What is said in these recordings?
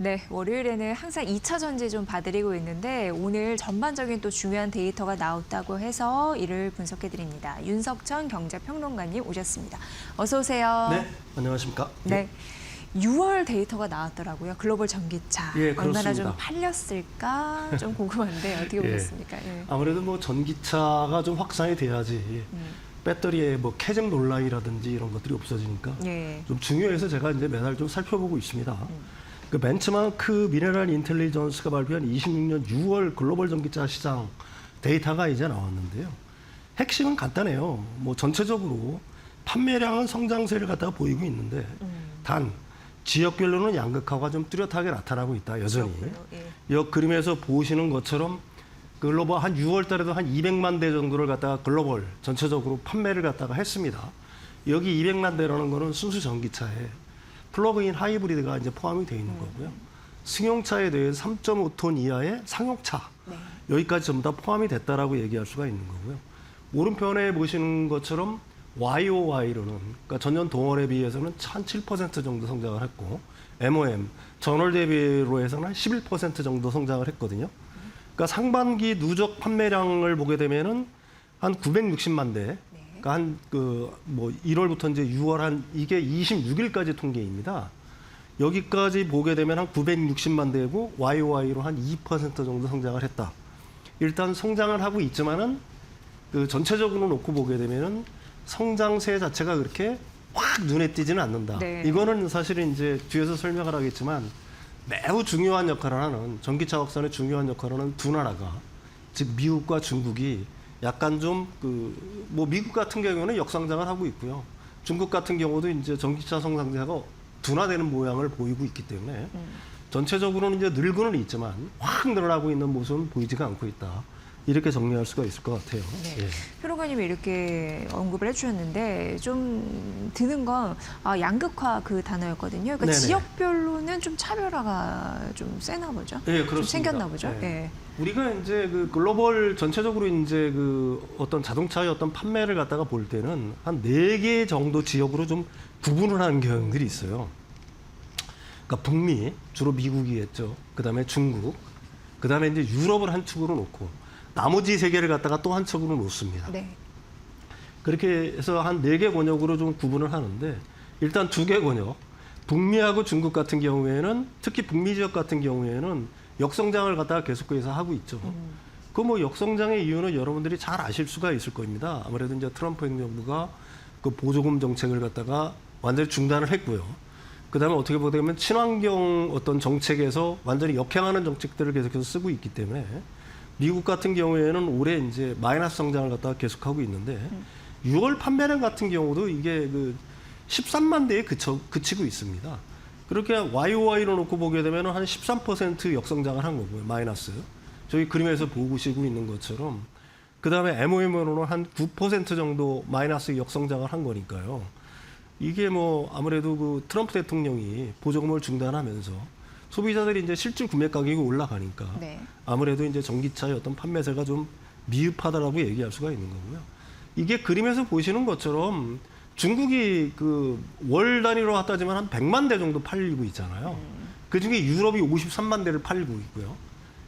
네, 월요일에는 항상 2차 전지 좀 봐드리고 있는데 오늘 전반적인 또 중요한 데이터가 나왔다고 해서 이를 분석해 드립니다. 윤석천 경제평론가님 오셨습니다. 어서 오세요. 네, 안녕하십니까? 네. 6월 데이터가 나왔더라고요. 글로벌 전기차. 예, 얼마나 좀 그렇습니다. 팔렸을까 좀 궁금한데 어떻게 보셨습니까? 예. 아무래도 뭐 전기차가 좀 확산이 돼야지 배터리에 뭐 캐즘 논란이라든지 이런 것들이 없어지니까 예. 좀 중요해서 제가 이제 매달 좀 살펴보고 있습니다. 그 벤츠마크 미네랄 인텔리전스가 발표한 26년 6월 글로벌 전기차 시장 데이터가 이제 나왔는데요. 핵심은 간단해요. 뭐 전체적으로 판매량은 성장세를 갖다가 보이고 있는데 단 지역별로는 양극화가 좀 뚜렷하게 나타나고 있다. 여전히. 예. 이 그림에서 보시는 것처럼 글로벌 한 6월 달에도 한 200만 대 정도를 갖다가 글로벌 전체적으로 판매를 갖다가 했습니다. 여기 200만 대라는 거는 순수 전기차에 플러그인 하이브리드가 이제 포함이 되어 있는 거고요. 승용차에 대해서 3.5톤 이하의 상용차 네. 여기까지 전부 다 포함이 됐다라고 얘기할 수가 있는 거고요. 오른편에 보시는 것처럼 YOY로는 그러니까 전년 동월에 비해서는 한 7% 정도 성장을 했고 MOM 전월 대비로 해서는 한 11% 정도 성장을 했거든요. 그러니까 상반기 누적 판매량을 보게 되면은 한 960만 대. 그러니까 한 뭐 1월부터 이제 6월 한 이게 26일까지 통계입니다. 여기까지 보게 되면 한 960만 대고 YOY로 한 2% 정도 성장을 했다. 일단 성장을 하고 있지만은 그 전체적으로 놓고 보게 되면은 성장세 자체가 그렇게 확 눈에 띄지는 않는다. 네. 이거는 사실은 이제 뒤에서 설명을 하겠지만 매우 중요한 역할을 하는 전기차 확산의 중요한 역할을 하는 두 나라가 즉 미국과 중국이 약간 좀 뭐 미국 같은 경우는 역성장을 하고 있고요. 중국 같은 경우도 이제 전기차 성장세가 둔화되는 모양을 보이고 있기 때문에 전체적으로는 이제 늘고는 있지만 확 늘어나고 있는 모습은 보이지가 않고 있다. 이렇게 정리할 수가 있을 것 같아요. 네. 예. 평론가님이 이렇게 언급을 해주셨는데 좀 드는 건 양극화 그 단어였거든요. 그러니까 네네. 지역별로는 좀 차별화가 좀 세나 보죠. 예, 좀 그렇습니다. 생겼나 보죠. 예. 예. 우리가 이제 그 글로벌 전체적으로 이제 그 어떤 자동차의 어떤 판매를 갖다가 볼 때는 한 4개 정도 지역으로 좀 구분을 하는 경향들이 있어요. 그러니까 북미, 주로 미국이겠죠. 그다음에 중국, 그다음에 이제 유럽을 한 축으로 놓고 나머지 3개를 갖다가 또 한 축으로 놓습니다. 네. 그렇게 해서 한 4개 권역으로 좀 구분을 하는데 일단 2개 권역, 북미하고 중국 같은 경우에는 특히 북미 지역 같은 경우에는 역성장을 갖다가 계속해서 하고 있죠. 그 뭐 역성장의 이유는 여러분들이 잘 아실 수가 있을 겁니다. 아무래도 이제 트럼프 행정부가 그 보조금 정책을 갖다가 완전히 중단을 했고요. 그다음에 어떻게 보면 친환경 어떤 정책에서 완전히 역행하는 정책들을 계속해서 쓰고 있기 때문에 미국 같은 경우에는 올해 이제 마이너스 성장을 갖다가 계속하고 있는데 6월 판매량 같은 경우도 이게 그 13만 대에 그치고 있습니다. 그렇게 YOY로 놓고 보게 되면 한 13% 역성장을 한 거고요. 마이너스. 저희 그림에서 보시고 있는 것처럼. 그다음에 MOM으로는 한 9% 정도 마이너스 역성장을 한 거니까요. 이게 뭐 아무래도 그 트럼프 대통령이 보조금을 중단하면서 소비자들이 이제 실질 구매 가격이 올라가니까 네. 아무래도 이제 전기차의 어떤 판매세가 좀 미흡하다라고 얘기할 수가 있는 거고요. 이게 그림에서 보시는 것처럼 중국이 그 월 단위로 따지면 한 100만 대 정도 팔리고 있잖아요. 그중에 유럽이 53만 대를 팔리고 있고요.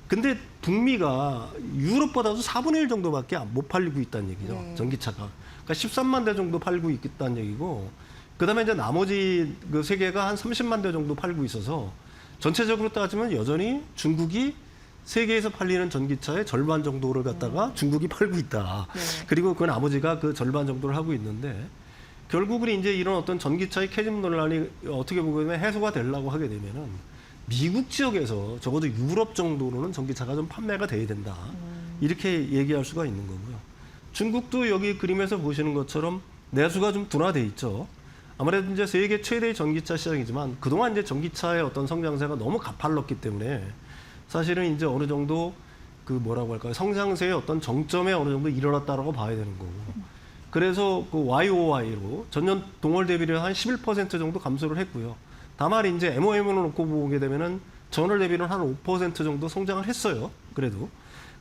근데 북미가 유럽보다도 4분의 1 정도밖에 못 팔리고 있다는 얘기죠. 네. 전기차가. 그러니까 13만 대 정도 팔고 있다는 얘기고 그다음에 이제 나머지 그 세 개가 한 30만 대 정도 팔고 있어서 전체적으로 따지면 여전히 중국이 세계에서 팔리는 전기차의 절반 정도를 갖다가 중국이 팔고 있다. 네. 그리고 그 나머지가 그 절반 정도를 하고 있는데 결국은 이제 이런 어떤 전기차의 캐즘 논란이 어떻게 보면 해소가 되려고 하게 되면은 미국 지역에서 적어도 유럽 정도로는 전기차가 좀 판매가 돼야 된다. 이렇게 얘기할 수가 있는 거고요. 중국도 여기 그림에서 보시는 것처럼 내수가 좀 둔화돼 있죠. 아무래도 이제 세계 최대의 전기차 시장이지만 그동안 이제 전기차의 어떤 성장세가 너무 가팔랐기 때문에 사실은 이제 어느 정도 그 뭐라고 할까요? 성장세의 어떤 정점에 어느 정도 이르렀다라고 봐야 되는 거고. 그래서 그 YOY로 전년 동월 대비를 한 11% 정도 감소를 했고요. 다만 이제 MOM으로 놓고 보게 되면은 전월 대비는 한 5% 정도 성장을 했어요. 그래도.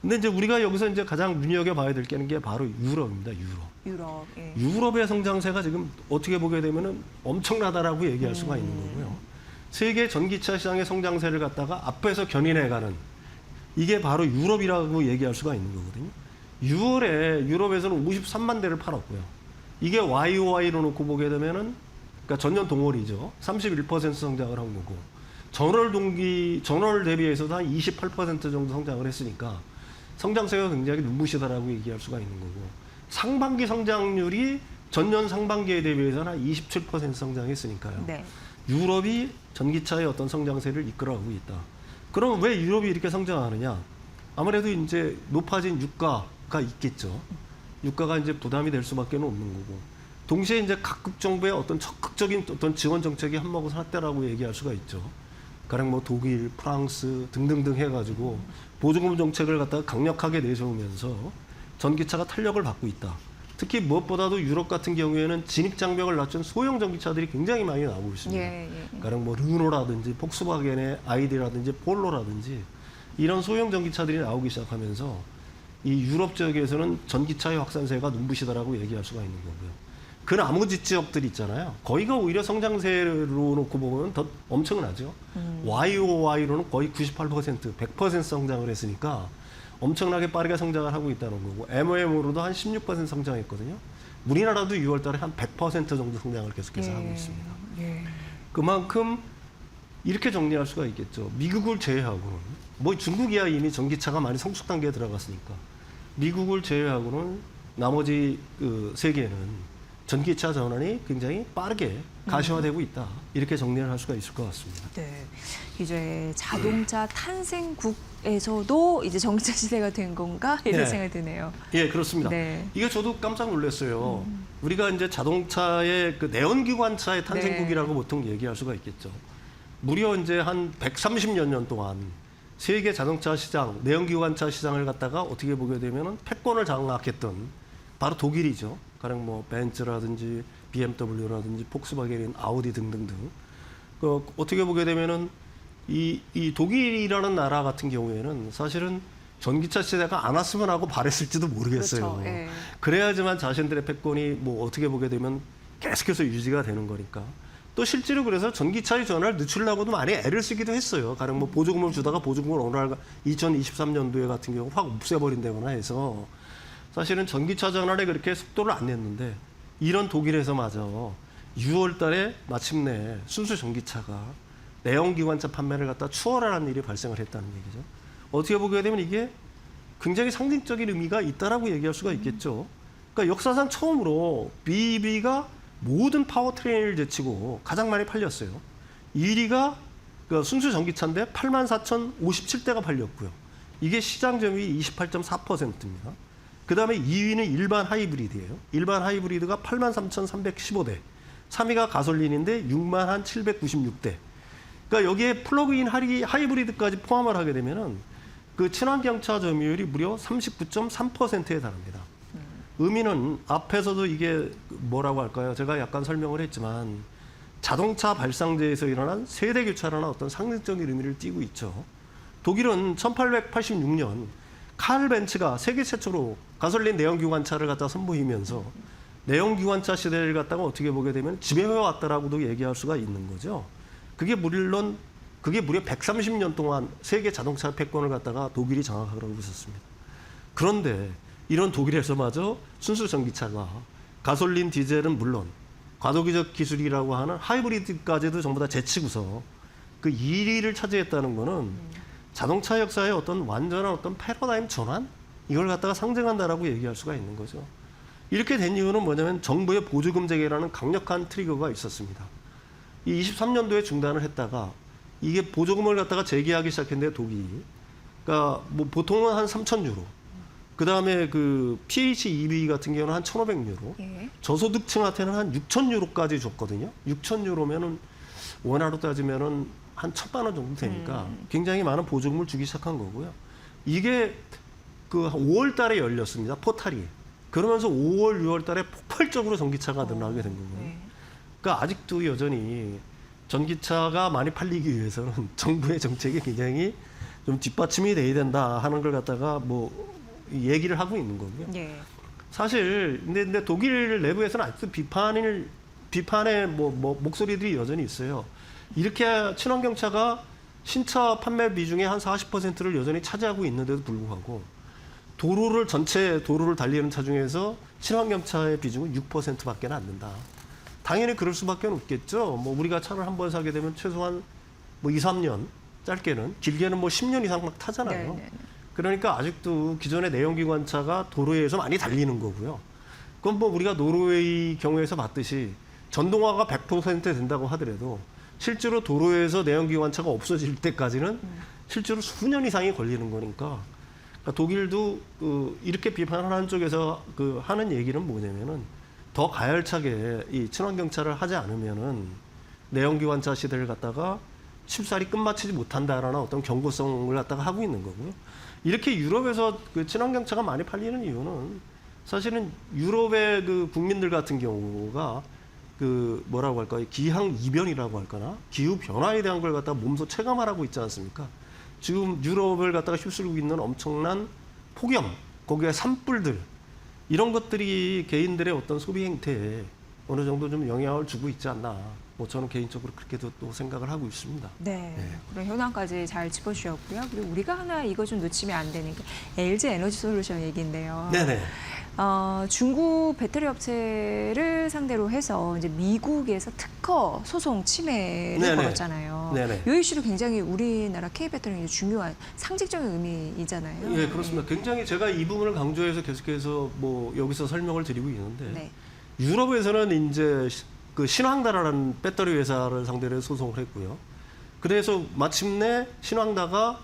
근데 이제 우리가 여기서 이제 가장 눈여겨봐야 될 게 바로 유럽입니다. 유럽. 예. 유럽의 성장세가 지금 어떻게 보게 되면은 엄청나다라고 얘기할 수가 있는 거고요. 세계 전기차 시장의 성장세를 갖다가 앞에서 견인해가는 이게 바로 유럽이라고 얘기할 수가 있는 거거든요. 6월에 유럽에서는 53만 대를 팔았고요. 이게 YOY로 놓고 보게 되면은 그러니까 전년 동월이죠. 31% 성장을 한 거고 전월 대비해서도 한 28% 정도 성장을 했으니까 성장세가 굉장히 눈부시다라고 얘기할 수가 있는 거고 상반기 성장률이 전년 상반기에 대비해서는 한 27% 성장했으니까요. 네. 유럽이 전기차의 어떤 성장세를 이끌어가고 있다. 그럼 왜 유럽이 이렇게 성장하느냐? 아무래도 이제 높아진 유가가 있겠죠. 유가가 이제 부담이 될 수밖에 없는 거고. 동시에 이제 각국 정부의 어떤 적극적인 어떤 지원 정책이 한몫을 했다라고 얘기할 수가 있죠. 가령 뭐 독일, 프랑스 등등등 해가지고 보조금 정책을 갖다가 강력하게 내세우면서 전기차가 탄력을 받고 있다. 특히 무엇보다도 유럽 같은 경우에는 진입 장벽을 낮춘 소형 전기차들이 굉장히 많이 나오고 있습니다. 가령 뭐 르노라든지 폭스바겐의 아이디라든지 폴로라든지 이런 소형 전기차들이 나오기 시작하면서 이 유럽 지역에서는 전기차의 확산세가 눈부시다라고 얘기할 수가 있는 거고요. 그 나머지 지역들 있잖아요. 거기가 오히려 성장세로 놓고 보면 더 엄청나죠. YOY로는 거의 98%, 100% 성장을 했으니까 엄청나게 빠르게 성장을 하고 있다는 거고 MOM으로도 한 16% 성장했거든요. 우리나라도 6월 달에 한 100% 정도 성장을 계속해서 하고 있습니다. 그만큼 이렇게 정리할 수가 있겠죠. 미국을 제외하고는 뭐 중국이야 이미 전기차가 많이 성숙 단계에 들어갔으니까 미국을 제외하고는 나머지 그 세계는 전기차 전환이 굉장히 빠르게 가시화되고 있다. 이렇게 정리를 할 수가 있을 것 같습니다. 네. 이제 자동차 탄생국에서도 이제 전기차 시대가 된 건가? 이런 네. 생각이 드네요. 예, 그렇습니다. 네. 이게 저도 깜짝 놀랐어요. 우리가 이제 자동차의 그 내연기관차의 탄생국이라고 보통 얘기할 수가 있겠죠. 무려 이제 한 130여 년 동안 세계 자동차 시장, 내연기관차 시장을 갖다가 어떻게 보게 되면은 패권을 장악했던 바로 독일이죠. 가령 뭐 벤츠라든지 BMW라든지 폭스바겐, 아우디 등등등. 그 어떻게 보게 되면은 이 독일이라는 나라 같은 경우에는 사실은 전기차 시대가 안 왔으면 하고 바랬을지도 모르겠어요. 그렇죠. 예. 그래야지만 자신들의 패권이 뭐 어떻게 보게 되면 계속해서 유지가 되는 거니까. 또 실제로 그래서 전기차의 전환을 늦추려고도 많이 애를 쓰기도 했어요. 가령 뭐 보조금을 주다가 보조금을 어느 날 2023년도에 같은 경우 확 없애버린다거나 해서 사실은 전기차 전환에 그렇게 속도를 안 냈는데 이런 독일에서마저 6월 달에 마침내 순수 전기차가 내연기관차 판매를 갖다 추월하는 일이 발생을 했다는 얘기죠. 어떻게 보게 되면 이게 굉장히 상징적인 의미가 있다라고 얘기할 수가 있겠죠. 그러니까 역사상 처음으로 BEV가 모든 파워트레인을 제치고 가장 많이 팔렸어요. 1위가 그 순수 전기차인데 84,057대가 팔렸고요. 이게 시장 점유율이 28.4%입니다. 그 다음에 2위는 일반 하이브리드예요. 일반 하이브리드가 83,315대. 3위가 가솔린인데 61,796대. 그러니까 여기에 플러그인 하이브리드까지 포함을 하게 되면은 그 친환경차 점유율이 무려 39.3%에 달합니다. 의미는 앞에서도 이게 뭐라고 할까요? 제가 약간 설명을 했지만 자동차 발상제에서 일어난 세대 교차라는 어떤 상징적인 의미를 띠고 있죠. 독일은 1886년 카를 벤츠가 세계 최초로 가솔린 내연기관차를 갖다 선보이면서 내연기관차 시대를 갖다가 어떻게 보게 되면 지배해 왔다라고도 얘기할 수가 있는 거죠. 그게 무려 130년 동안 세계 자동차 패권을 갖다가 독일이 장악하고 있었습니다. 그런데 이런 독일에서마저 순수 전기차가 가솔린, 디젤은 물론 과도기적 기술이라고 하는 하이브리드까지도 전부 다 제치고서 그 1위를 차지했다는 거는 자동차 역사의 어떤 완전한 어떤 패러다임 전환? 이걸 갖다가 상징한다라고 얘기할 수가 있는 거죠. 이렇게 된 이유는 뭐냐면 정부의 보조금 재개라는 강력한 트리거가 있었습니다. 이 23년도에 중단을 했다가 이게 보조금을 갖다가 재개하기 시작했는데 독일이. 그러니까 뭐 보통은 한 3,000유로. 그 다음에 그 PHEV 같은 경우는 한 1,500유로. 예. 저소득층한테는 한 6,000유로까지 줬거든요. 6,000유로면은 원화로 따지면은 한 1,000만 원 정도 되니까 굉장히 많은 보조금을 주기 시작한 거고요. 이게 그 5월 달에 열렸습니다. 포탈이. 그러면서 5월, 6월 달에 폭발적으로 전기차가 늘어나게 된 거거든요. 네. 그러니까 아직도 여전히 전기차가 많이 팔리기 위해서는 정부의 정책이 굉장히 좀 뒷받침이 돼야 된다 하는 걸 갖다가 뭐 얘기를 하고 있는 거고요. 예. 사실 근데 독일 내부에서는 아직도 비판의 뭐 목소리들이 여전히 있어요. 이렇게 친환경차가 신차 판매 비중의 한 40%를 여전히 차지하고 있는데도 불구하고 전체 도로를 달리는 차 중에서 친환경차의 비중은 6%밖에 안 된다. 당연히 그럴 수밖에 없겠죠. 뭐 우리가 차를 한 번 사게 되면 최소한 뭐 2, 3년, 짧게는 길게는 뭐 10년 이상 막 타잖아요. 네. 그러니까 아직도 기존의 내연기관차가 도로에서 많이 달리는 거고요. 그건 뭐 우리가 노르웨이 경우에서 봤듯이 전동화가 100% 된다고 하더라도 실제로 도로에서 내연기관차가 없어질 때까지는 실제로 수년 이상이 걸리는 거니까. 그러니까 독일도 이렇게 비판하는 쪽에서 하는 얘기는 뭐냐면은 더 가열차게 이 친환경차를 하지 않으면은 내연기관차 시대를 갖다가 쉽사리 끝마치지 못한다라는 어떤 경고성을 갖다가 하고 있는 거고요. 이렇게 유럽에서 그 친환경차가 많이 팔리는 이유는 사실은 유럽의 그 국민들 같은 경우가 그 뭐라고 할까요? 기상 이변이라고 할까나? 기후 변화에 대한 걸 갖다가 몸소 체감하라고 있지 않습니까? 지금 유럽을 갖다가 휩쓸고 있는 엄청난 폭염, 거기에 산불들 이런 것들이 개인들의 어떤 소비 행태에 어느 정도 좀 영향을 주고 있지 않나. 뭐 저는 개인적으로 그렇게도 또 생각을 하고 있습니다. 네, 그런 현황까지 잘 짚어주셨고요. 그리고 우리가 하나 이거 좀 놓치면 안 되는 게 LG 에너지 솔루션 얘기인데요. 네네. 중국 배터리 업체를 상대로 해서 이제 미국에서 특허 소송 침해를 네네. 벌였잖아요. 네네. 이 이슈도 굉장히 우리나라 K배터리의 중요한 상징적인 의미이잖아요. 예, 그렇습니다. 굉장히 제가 이 부분을 강조해서 계속해서 뭐 여기서 설명을 드리고 있는데 네. 유럽에서는 이제 그 신황다라는 배터리 회사를 상대로 소송을 했고요. 그래서 마침내 신황다가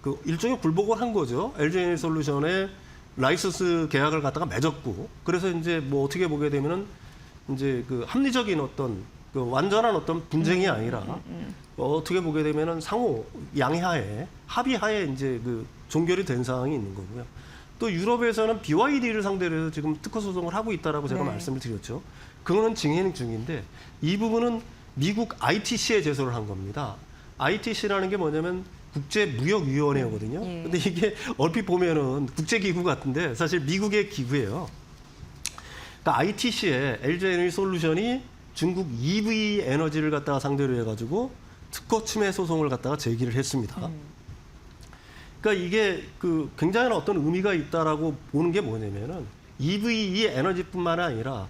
그 일종의 굴복을 한 거죠. LG 에너지 솔루션의 라이선스 계약을 갖다가 맺었고, 그래서 이제 뭐 어떻게 보게 되면은 이제 그 합리적인 어떤 그 완전한 어떤 분쟁이 아니라 어떻게 보게 되면은 상호 양해하에 합의하에 이제 그 종결이 된 상황이 있는 거고요. 또 유럽에서는 BYD를 상대로 해서 지금 특허 소송을 하고 있다라고 제가 네. 말씀을 드렸죠. 그거는 진행 중인데 이 부분은 미국 ITC에 제소를 한 겁니다. ITC라는 게 뭐냐면 국제무역위원회거든요. 예. 근데 이게 얼핏 보면은 국제기구 같은데 사실 미국의 기구예요. 그러니까 ITC에 LG 에너지 솔루션이 중국 EV 에너지를 갖다가 상대로 해가지고 특허 침해 소송을 갖다가 제기를 했습니다. 그러니까 이게 그 굉장한 어떤 의미가 있다라고 보는 게 뭐냐면은 EV 에너지뿐만 아니라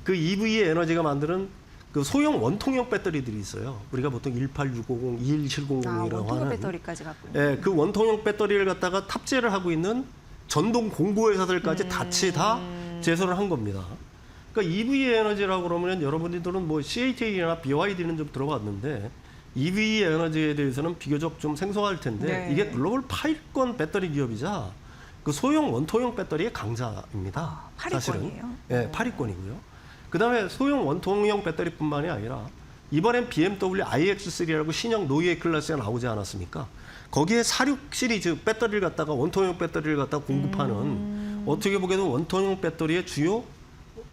그 EV 에너지가 만드는 그 소형 원통형 배터리들이 있어요. 우리가 보통 18650, 21700이라고 원통형 하는 배터리까지 갖고 있는. 예, 그 원통형 배터리를 갖다가 탑재를 하고 있는 전동 공보회사들까지 같이 다 제소를 한 겁니다. 그러니까 EV 에너지라고 그러면 여러분들은 뭐 CATL이나 BYD는 좀 들어봤는데 EV 에너지에 대해서는 비교적 좀 생소할 텐데 네. 이게 글로벌 8위권 배터리 기업이자 그 소형 원통형 배터리의 강자입니다. 8위권이에요? 사실은. 예, 8위권이고요. 그다음에 소형 원통형 배터리뿐만이 아니라 이번엔 BMW iX3라고 신형 노이에 클래스가 나오지 않았습니까? 거기에 46 시리즈 배터리를 갖다가 원통형 배터리를 갖다가 공급하는 어떻게 보게도 원통형 배터리의 주요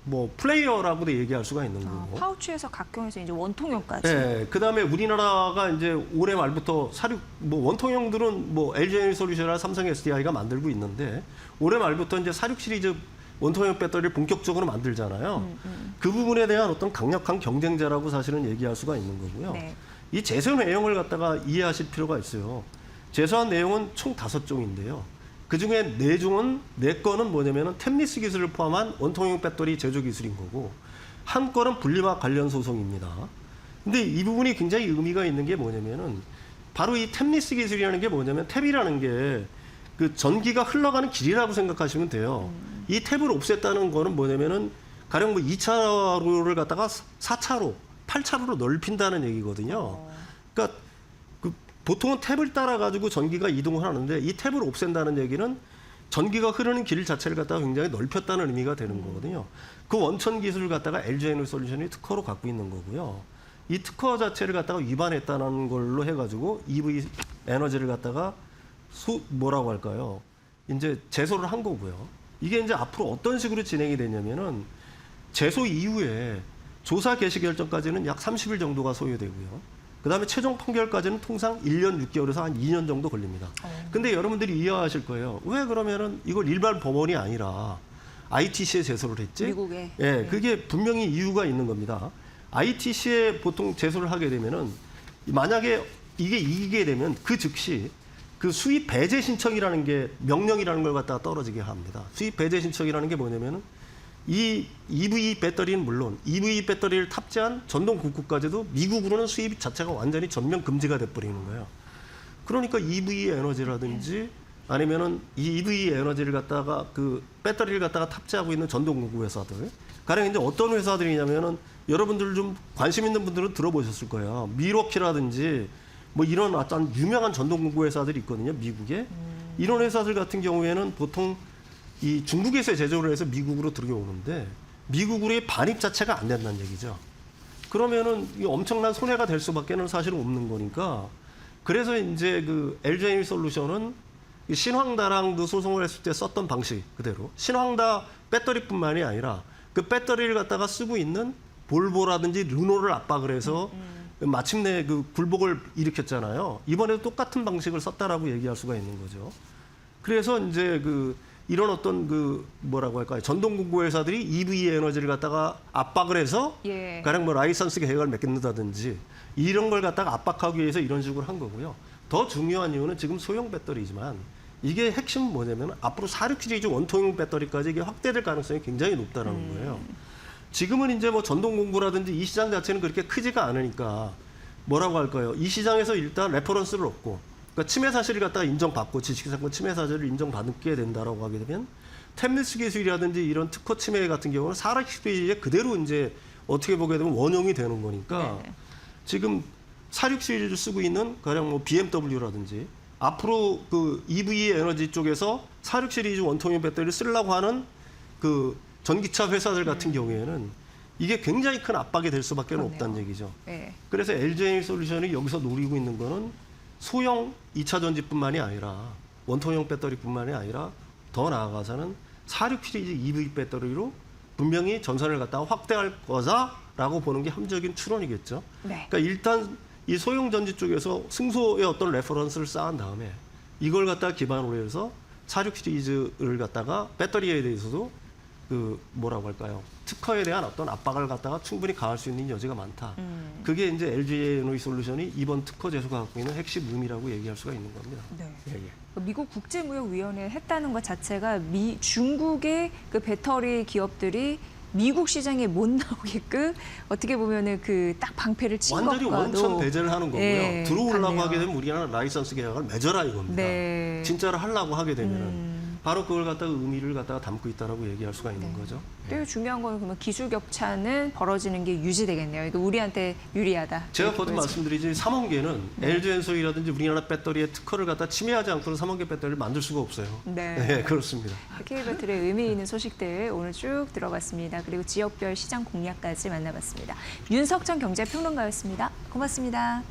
뭐 플레이어라고도 얘기할 수가 있는 거고. 파우치에서 각경해서 이제 원통형까지. 네, 그다음에 우리나라가 이제 올해 말부터 뭐 원통형들은 뭐 LG 에너지 솔루션이나 삼성 SDI가 만들고 있는데 올해 말부터 이제 46 시리즈 원통형 배터리를 본격적으로 만들잖아요. 그 부분에 대한 어떤 강력한 경쟁자라고 사실은 얘기할 수가 있는 거고요. 네. 이 제소 내용을 갖다가 이해하실 필요가 있어요. 제소한 내용은 총 5종인데요. 그중에 4건은 뭐냐면은 템리스 기술을 포함한 원통형 배터리 제조 기술인 거고 한 건은 분리막 관련 소송입니다. 근데 이 부분이 굉장히 의미가 있는 게 뭐냐면은 바로 이 템리스 기술이라는 게 뭐냐면 탭이라는 게 그 전기가 흘러가는 길이라고 생각하시면 돼요. 이 탭을 없앴다는 거는 뭐냐면은 가령 뭐 2차로를 갖다가 4차로, 8차로로 넓힌다는 얘기거든요. 그러니까 그 보통은 탭을 따라 가지고 전기가 이동을 하는데 이 탭을 없앤다는 얘기는 전기가 흐르는 길 자체를 갖다가 굉장히 넓혔다는 의미가 되는 거거든요. 그 원천 기술을 갖다가 LG 에너지 솔루션이 특허로 갖고 있는 거고요. 이 특허 자체를 갖다가 위반했다는 걸로 해가지고 EV 에너지를 갖다가 뭐라고 할까요? 이제 제소를 한 거고요. 이게 이제 앞으로 어떤 식으로 진행이 되냐면은 제소 이후에 조사 개시 결정까지는 약 30일 정도가 소요되고요. 그다음에 최종 판결까지는 통상 1년 6개월에서 한 2년 정도 걸립니다. 근데 여러분들이 이해하실 거예요. 왜 그러면은 이걸 일반 법원이 아니라 ITC에 제소를 했지? 미국에. 예, 그게 분명히 이유가 있는 겁니다. ITC에 보통 제소를 하게 되면은 만약에 이게 이기게 되면 그 즉시 그 수입 배제 신청이라는 게 명령이라는 걸 갖다가 떨어지게 합니다. 수입 배제 신청이라는 게 뭐냐면은 이 EV 배터리는 물론 EV 배터리를 탑재한 전동 구구까지도 미국으로는 수입 자체가 완전히 전면 금지가 돼버리는 거예요. 그러니까 EV 에너지라든지 아니면은 이 EV 에너지를 갖다가 그 배터리를 갖다가 탑재하고 있는 전동 구구 회사들, 가령 이제 어떤 회사들이냐면은 여러분들 좀 관심 있는 분들은 들어보셨을 거예요. 미러키라든지 뭐 이런 어떤 유명한 전동 구구 회사들이 있거든요, 미국에. 이런 회사들 같은 경우에는 보통 이 중국에서 제조를 해서 미국으로 들여오는데 미국으로의 반입 자체가 안 된다는 얘기죠. 그러면은 이 엄청난 손해가 될 수밖에는 사실은 없는 거니까. 그래서 이제 그 LG에너지솔루션은 신황다랑도 소송을 했을 때 썼던 방식 그대로 신황다 배터리뿐만이 아니라 그 배터리를 갖다가 쓰고 있는 볼보라든지 르노를 압박을 해서 마침내 그 굴복을 일으켰잖아요. 이번에도 똑같은 방식을 썼다라고 얘기할 수가 있는 거죠. 그래서 이제 그 이런 어떤 그 뭐라고 할까요? 전동공구 회사들이 EV 에너지를 갖다가 압박을 해서 예. 가령 뭐 라이선스 계약을 맺는다든지 이런 걸 갖다가 압박하기 위해서 이런 식으로 한 거고요. 더 중요한 이유는 지금 소형 배터리지만 이게 핵심은 뭐냐면 앞으로 46 시리즈 원통형 배터리까지 이게 확대될 가능성이 굉장히 높다는 거예요. 지금은 이제 뭐 전동공구라든지 이 시장 자체는 그렇게 크지가 않으니까 뭐라고 할까요? 이 시장에서 일단 레퍼런스를 얻고 그러니까 침해 사실을 갖다가 인정받고 지식상권 침해 사실을 인정받게 된다라고 하게 되면 템리스 기술이라든지 이런 특허 침해 같은 경우는 46 시리즈에 그대로 이제 어떻게 보게 되면 원용이 되는 거니까 네. 지금 46 시리즈를 쓰고 있는 가령 뭐 BMW라든지 앞으로 그 EV 에너지 쪽에서 46 시리즈 원통형 배터리를 쓰려고 하는 그 전기차 회사들 같은 경우에는 이게 굉장히 큰 압박이 될 수밖에 그렇네요. 없다는 얘기죠. 네. 그래서 LG에너지솔루션이 여기서 노리고 있는 거는 소형 2차 전지뿐만이 아니라 원통형 배터리뿐만이 아니라 더 나아가서는 46 시리즈 EV 배터리로 분명히 전선을 갖다가 확대할 거다라고 보는 게 함적인 추론이겠죠. 네. 그러니까 일단 이 소형 전지 쪽에서 승소의 어떤 레퍼런스를 쌓은 다음에 이걸 갖다가 기반으로 해서 46 시리즈를 갖다가 배터리에 대해서도 그 뭐라고 할까요? 특허에 대한 어떤 압박을 갖다가 충분히 가할 수 있는 여지가 많다. 그게 이제 LG에너지솔루션이 이번 특허 제소가 갖고 있는 핵심 의미라고 얘기할 수가 있는 겁니다. 네. 예, 예. 미국 국제무역위원회에 했다는 것 자체가 중국의 그 배터리 기업들이 미국 시장에 못 나오게끔 어떻게 보면은 그 딱 방패를 친 완전히 것과도 원천 배제를 하는 거고요. 예, 들어오려고 같네요. 하게 되면 우리나라 라이선스 계약을 맺어라 이겁니다. 네. 진짜로 하려고 하게 되면은 바로 그걸 갖다가 의미를 갖다가 담고 있다라고 얘기할 수가 있는 거죠. 또 중요한 건 그러면 기술 격차는 벌어지는 게 유지되겠네요. 이거 우리한테 유리하다. 제가 이렇게 거듭 보여지죠. 말씀드리지 삼원계는 LG엔솔이라든지 우리나라 배터리의 특허를 갖다 침해하지 않고는 삼원계 배터리를 만들 수가 없어요. 네. 네, 그렇습니다. K배터리의 의미 있는 소식들 오늘 쭉 들어봤습니다. 그리고 지역별 시장 공략까지 만나봤습니다. 윤석천 경제평론가였습니다. 고맙습니다.